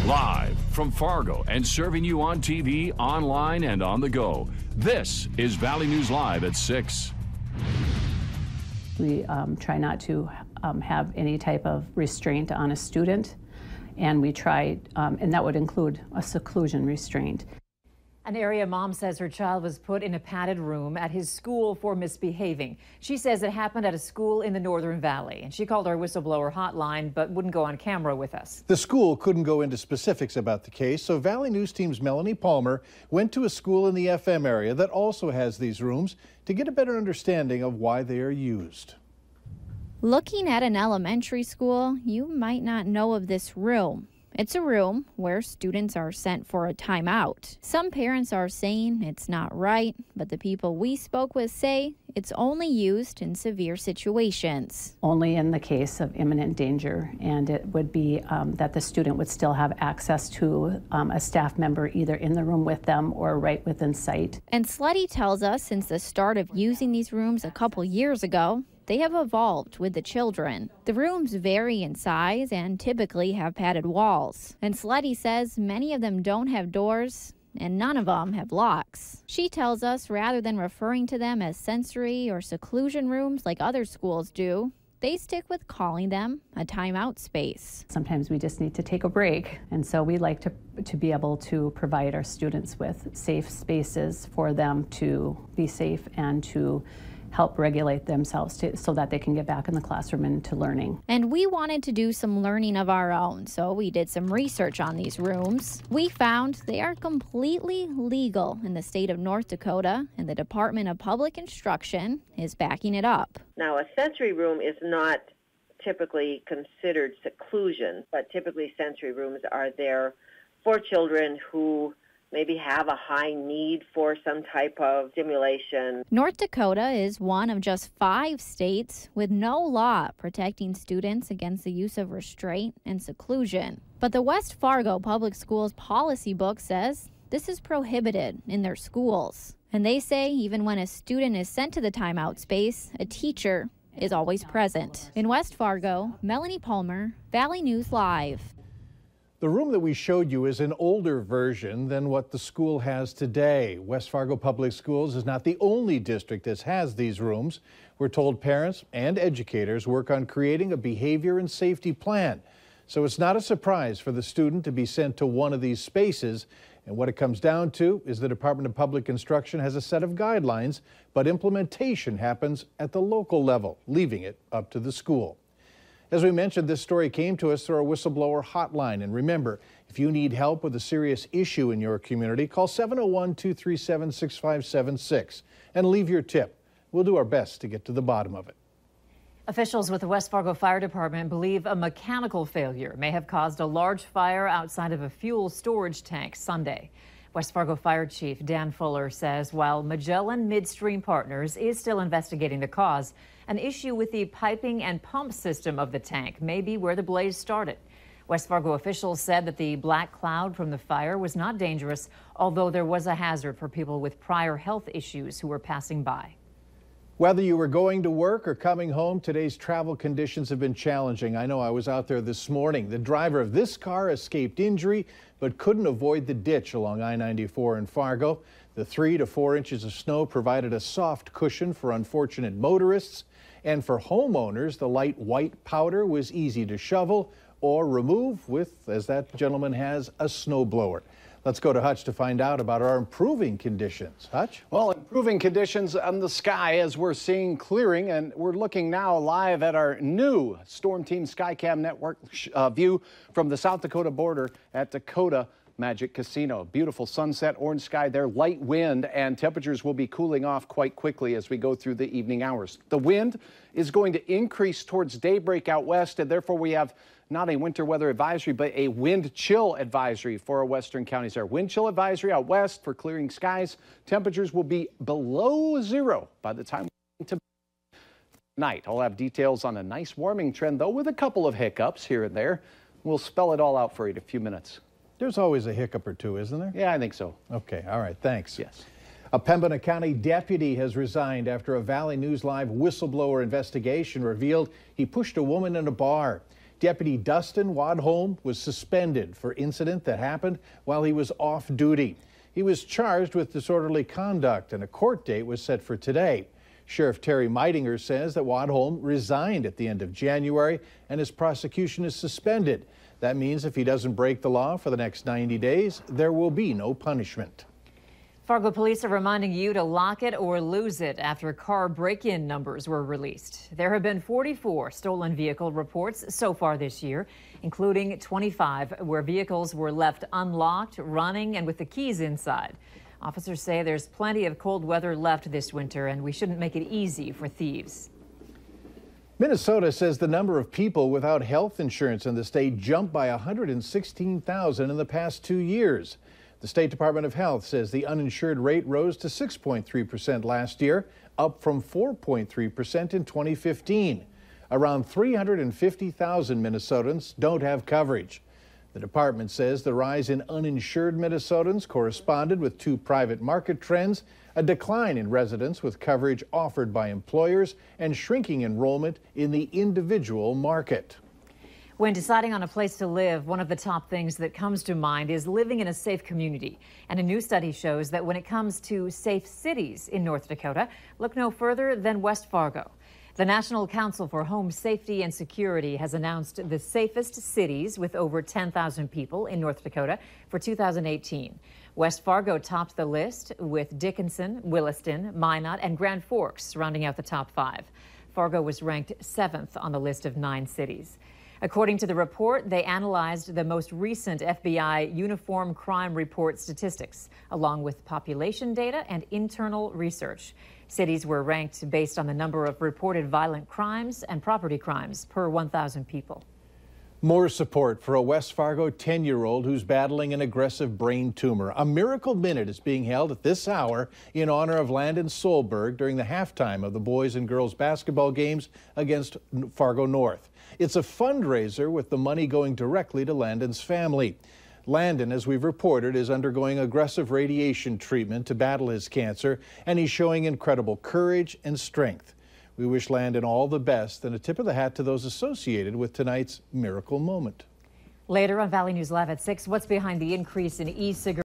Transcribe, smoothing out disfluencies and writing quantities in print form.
Live from Fargo and serving you on TV, online, and on the go. This is Valley News Live at 6. We try not to have any type of restraint on a student, and we try, and that would include a seclusion restraint. An area mom says her child was put in a padded room at his school for misbehaving. She says it happened at a school in the Northern Valley, and she called our whistleblower hotline but wouldn't go on camera with us. The school couldn't go into specifics about the case, so Valley News Team's Melanie Palmer went to a school in the FM area that also has these rooms to get a better understanding of why they are used. Looking at an elementary school, you might not know of this room. It's a room where students are sent for a timeout. Some parents are saying it's not right, but the people we spoke with say it's only used in severe situations. Only in the case of imminent danger, and it would be that the student would still have access to a staff member either in the room with them or right within sight. And Sletty tells us since the start of using these rooms a couple years ago, they have evolved with the children. The rooms vary in size and typically have padded walls. And Sletty says many of them don't have doors and none of them have locks. She tells us rather than referring to them as sensory or seclusion rooms like other schools do, they stick with calling them a timeout space. Sometimes we just need to take a break, and so we like to be able to provide our students with safe spaces for them to be safe and to help regulate themselves so that they can get back in the classroom and to learning. And we wanted to do some learning of our own, so we did some research on these rooms. We found they are completely legal in the state of North Dakota, and the Department of Public Instruction is backing it up. Now, a sensory room is not typically considered seclusion, but typically sensory rooms are there for children who maybe have a high need for some type of stimulation. North Dakota is one of just 5 states with no law protecting students against the use of restraint and seclusion. But the West Fargo Public Schools policy book says this is prohibited in their schools. And they say even when a student is sent to the timeout space, a teacher is always present. In West Fargo, Melanie Palmer, Valley News Live. The room that we showed you is an older version than what the school has today. West Fargo Public Schools is not the only district that has these rooms. We're told parents and educators work on creating a behavior and safety plan. So it's not a surprise for the student to be sent to one of these spaces. And what it comes down to is the Department of Public Instruction has a set of guidelines, but implementation happens at the local level, leaving it up to the school. As we mentioned, this story came to us through our whistleblower hotline. And remember, if you need help with a serious issue in your community, call 701-237-6576 and leave your tip. We'll do our best to get to the bottom of it. Officials with the West Fargo Fire Department believe a mechanical failure may have caused a large fire outside of a fuel storage tank Sunday. West Fargo Fire Chief Dan Fuller says while Magellan Midstream Partners is still investigating the cause, an issue with the piping and pump system of the tank may be where the blaze started. West Fargo officials said that the black cloud from the fire was not dangerous, although there was a hazard for people with prior health issues who were passing by. Whether you were going to work or coming home, today's travel conditions have been challenging. I know I was out there this morning. The driver of this car escaped injury, but couldn't avoid the ditch along I-94 in Fargo. The 3 to 4 inches of snow provided a soft cushion for unfortunate motorists. And for homeowners, the light white powder was easy to shovel or remove with, as that gentleman has, a snowblower. Let's go to Hutch to find out about our improving conditions. Hutch? Well, improving conditions on the sky as we're seeing clearing, and we're looking now live at our new Storm Team Skycam Network view from the South Dakota border at Dakota Magic Casino. Beautiful sunset, orange sky there, light wind, and temperatures will be cooling off quite quickly as we go through the evening hours. The wind is going to increase towards daybreak out west, and therefore we have not a winter weather advisory, but a wind chill advisory for our western counties. Our wind chill advisory out west for clearing skies. Temperatures will be below 0 by the time we get to night. I'll have details on a nice warming trend, though, with a couple of hiccups here and there. We'll spell it all out for you in a few minutes. There's always a hiccup or two, isn't there? Yeah, I think so. Okay, all right, thanks. Yes. A Pembina County deputy has resigned after a Valley News Live whistleblower investigation revealed he pushed a woman in a bar. Deputy Dustin Wadholm was suspended for incident that happened while he was off duty. He was charged with disorderly conduct, and a court date was set for today. Sheriff Terry Meitinger says that Wadholm resigned at the end of January and his prosecution is suspended. That means if he doesn't break the law for the next 90 days, there will be no punishment. Fargo police are reminding you to lock it or lose it after car break-in numbers were released. There have been 44 stolen vehicle reports so far this year, including 25 where vehicles were left unlocked, running, and with the keys inside. Officers say there's plenty of cold weather left this winter, and we shouldn't make it easy for thieves. Minnesota says the number of people without health insurance in the state jumped by 116,000 in the past 2 years. The State Department of Health says the uninsured rate rose to 6.3% last year, up from 4.3% in 2015. Around 350,000 Minnesotans don't have coverage. The department says the rise in uninsured Minnesotans corresponded with two private market trends, a decline in residents with coverage offered by employers, and shrinking enrollment in the individual market. When deciding on a place to live, one of the top things that comes to mind is living in a safe community. And a new study shows that when it comes to safe cities in North Dakota, look no further than West Fargo. The National Council for Home Safety and Security has announced the safest cities with over 10,000 people in North Dakota for 2018. West Fargo topped the list with Dickinson, Williston, Minot, and Grand Forks rounding out the top 5. Fargo was ranked 7th on the list of 9 cities. According to the report, they analyzed the most recent FBI Uniform Crime Report statistics, along with population data and internal research. Cities were ranked based on the number of reported violent crimes and property crimes per 1,000 people. More support for a West Fargo 10-year-old who's battling an aggressive brain tumor. A miracle minute is being held at this hour in honor of Landon Solberg during the halftime of the boys and girls basketball games against Fargo North. It's a fundraiser with the money going directly to Landon's family. Landon, as we've reported, is undergoing aggressive radiation treatment to battle his cancer, and he's showing incredible courage and strength. We wish Landon all the best, and a tip of the hat to those associated with tonight's miracle moment. Later on Valley News Live at 6, what's behind the increase in e-cigarettes?